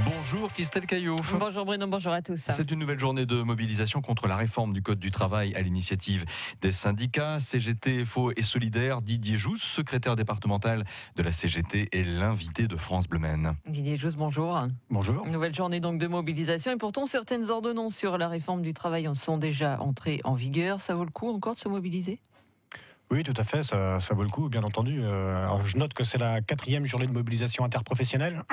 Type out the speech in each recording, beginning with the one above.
Bonjour Christelle Caillouf. Bonjour Bruno, bonjour à tous. C'est une nouvelle journée de mobilisation contre la réforme du Code du travail à l'initiative des syndicats. CGT, FO et Solidaire. Didier Jousse, secrétaire départemental de la CGT, est l'invité de France Bleu Maine. Didier Jousse, bonjour. Bonjour. Une nouvelle journée donc de mobilisation et pourtant certaines ordonnances sur la réforme du travail sont déjà entrées en vigueur. Ça vaut le coup encore de se mobiliser ? Oui, tout à fait, ça vaut le coup, bien entendu. Alors, je note que c'est la 4e journée de mobilisation interprofessionnelle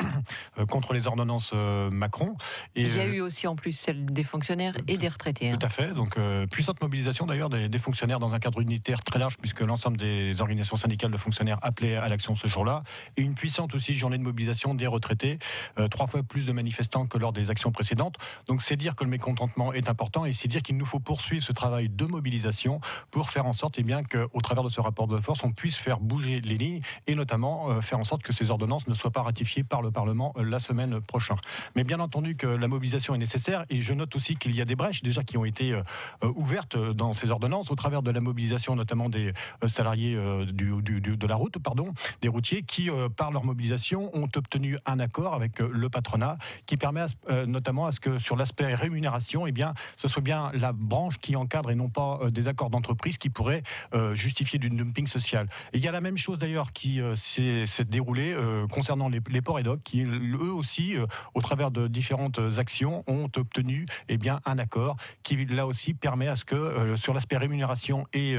contre les ordonnances Macron. Et, il y a eu aussi en plus celle des fonctionnaires et des retraités. Tout à fait, donc puissante mobilisation d'ailleurs des fonctionnaires dans un cadre unitaire très large puisque l'ensemble des organisations syndicales de fonctionnaires appelaient à l'action ce jour-là. Et une puissante aussi journée de mobilisation des retraités, 3 fois plus de manifestants que lors des actions précédentes. Donc c'est dire que le mécontentement est important et c'est dire qu'il nous faut poursuivre ce travail de mobilisation pour faire en sorte qu'au travers de ce rapport de force, on puisse faire bouger les lignes et notamment faire en sorte que ces ordonnances ne soient pas ratifiées par le Parlement la semaine prochaine. Mais bien entendu que la mobilisation est nécessaire et je note aussi qu'il y a des brèches déjà qui ont été ouvertes dans ces ordonnances au travers de la mobilisation notamment des salariés de la route, des routiers qui, par leur mobilisation, ont obtenu un accord avec le patronat qui permet notamment à ce que sur l'aspect rémunération, ce soit bien la branche qui encadre et non pas des accords d'entreprise qui pourraient justifier du dumping social. Et il y a la même chose d'ailleurs qui s'est déroulée concernant les ports et docks qui eux aussi, au travers de différentes actions, ont obtenu un accord qui là aussi permet à ce que sur l'aspect rémunération et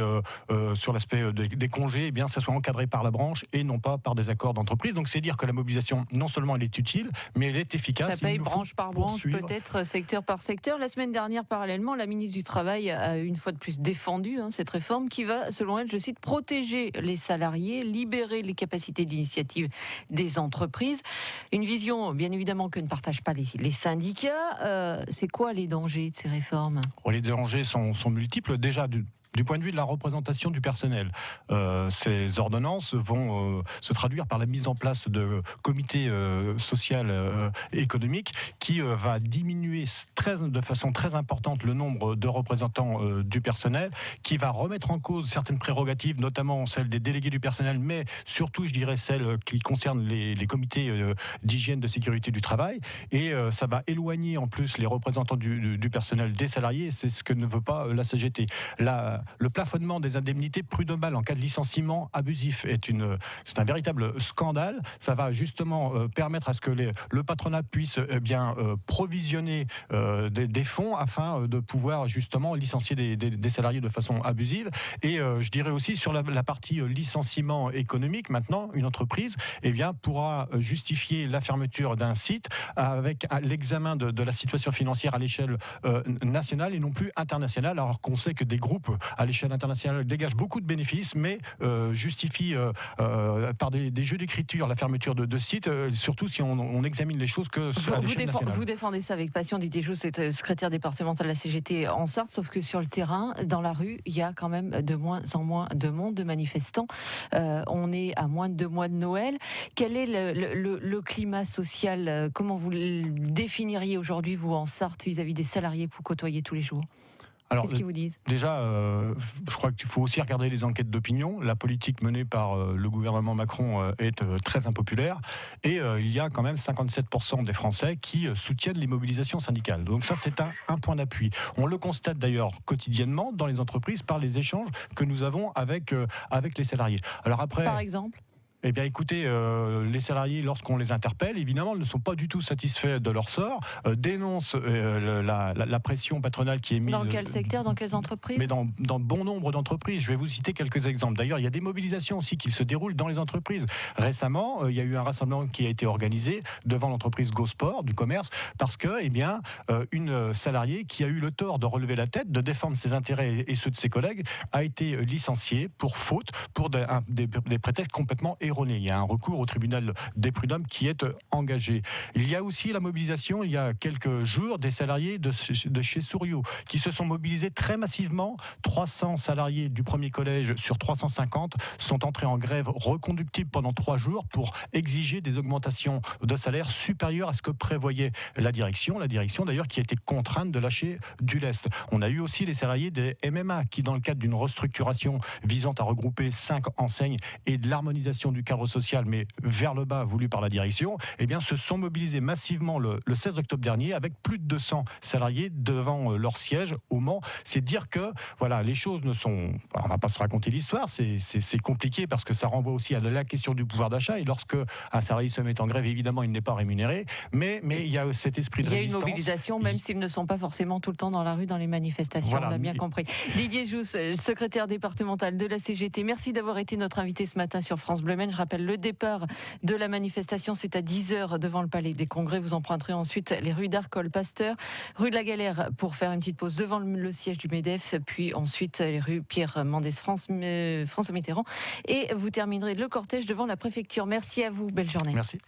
sur l'aspect des congés, ça soit encadré par la branche et non pas par des accords d'entreprise. Donc c'est dire que la mobilisation, non seulement elle est utile, mais elle est efficace. Ça paye branche par branche, peut-être secteur par secteur. La semaine dernière, parallèlement, la ministre du Travail a une fois de plus défendu cette réforme qui va, selon elle, je cite, protéger les salariés, libérer les capacités d'initiative des entreprises. Une vision, bien évidemment, que ne partagent pas les syndicats. C'est quoi les dangers de ces réformes ? Les dangers sont multiples. Déjà, du point de vue de la représentation du personnel, ces ordonnances vont se traduire par la mise en place de comités social et économiques qui va diminuer de façon très importante le nombre de représentants du personnel, qui va remettre en cause certaines prérogatives, notamment celles des délégués du personnel, mais surtout, je dirais, celles qui concernent les comités d'hygiène de sécurité du travail. Et ça va éloigner en plus les représentants du personnel des salariés. C'est ce que ne veut pas la CGT. Le plafonnement des indemnités prud'homales en cas de licenciement abusif c'est un véritable scandale. Ça va justement permettre à ce que le patronat puisse provisionner des fonds afin de pouvoir justement licencier des salariés de façon abusive. Et je dirais aussi sur la partie licenciement économique, maintenant, une entreprise pourra justifier la fermeture d'un site avec l'examen de la situation financière à l'échelle nationale et non plus internationale, alors qu'on sait que des groupes à l'échelle internationale dégagent beaucoup de bénéfices, mais justifient par des jeux d'écriture la fermeture de sites, surtout si on examine les choses que à l'échelle nationale. Vous défendez ça avec passion, Didier Jousse, c'est secrétaire départemental de la CGT en Sarthe, sauf que sur le terrain, dans la rue, il y a quand même de moins en moins de monde, de manifestants. On est à moins de 2 mois de Noël. Quel est le climat social ? Comment vous le définiriez aujourd'hui, vous, en Sarthe, vis-à-vis des salariés que vous côtoyez tous les jours ? Alors, qu'est-ce qu'ils vous disent ? Déjà, je crois qu'il faut aussi regarder les enquêtes d'opinion. La politique menée par le gouvernement Macron est très impopulaire. Et il y a quand même 57% des Français qui soutiennent les mobilisations syndicales. Donc ça, c'est un point d'appui. On le constate d'ailleurs quotidiennement dans les entreprises par les échanges que nous avons avec les salariés. Alors après, par exemple ? Écoutez, les salariés, lorsqu'on les interpelle, évidemment, ne sont pas du tout satisfaits de leur sort, dénoncent la pression patronale qui est mise... Dans quel secteur, dans quelles entreprises ? Mais dans bon nombre d'entreprises. Je vais vous citer quelques exemples. D'ailleurs, il y a des mobilisations aussi qui se déroulent dans les entreprises. Récemment, il y a eu un rassemblement qui a été organisé devant l'entreprise GoSport du commerce, parce que, une salariée qui a eu le tort de relever la tête, de défendre ses intérêts et ceux de ses collègues, a été licenciée pour faute, pour des prétextes complètement erroné. Il y a un recours au tribunal des prud'hommes qui est engagé. Il y a aussi la mobilisation, il y a quelques jours, des salariés de chez Souriau qui se sont mobilisés très massivement. 300 salariés du premier collège sur 350 sont entrés en grève reconductible pendant 3 jours pour exiger des augmentations de salaire supérieures à ce que prévoyait la direction d'ailleurs qui a été contrainte de lâcher du lest. On a eu aussi les salariés des MMA qui, dans le cadre d'une restructuration visant à regrouper 5 enseignes et de l'harmonisation du du cadre social, mais vers le bas, voulu par la direction, eh bien, se sont mobilisés massivement le 16 octobre dernier avec plus de 200 salariés devant leur siège au Mans. C'est dire que voilà, les choses ne sont... On ne va pas se raconter l'histoire, c'est compliqué parce que ça renvoie aussi à la question du pouvoir d'achat. Et lorsque un salarié se met en grève, évidemment, il n'est pas rémunéré. Mais il y a cet esprit de résistance. Il y a une mobilisation, même s'ils ne sont pas forcément tout le temps dans la rue, dans les manifestations. Voilà. On l'a bien compris. Didier Jousse, secrétaire départemental de la CGT, merci d'avoir été notre invité ce matin sur France Bleu Maine. Je rappelle le départ de la manifestation, c'est à 10h devant le Palais des Congrès. Vous emprunterez ensuite les rues d'Arcole, Pasteur, rue de la Galère pour faire une petite pause devant le siège du MEDEF, puis ensuite les rues Pierre Mendès François Mitterrand, et vous terminerez le cortège devant la préfecture. Merci à vous, belle journée. Merci.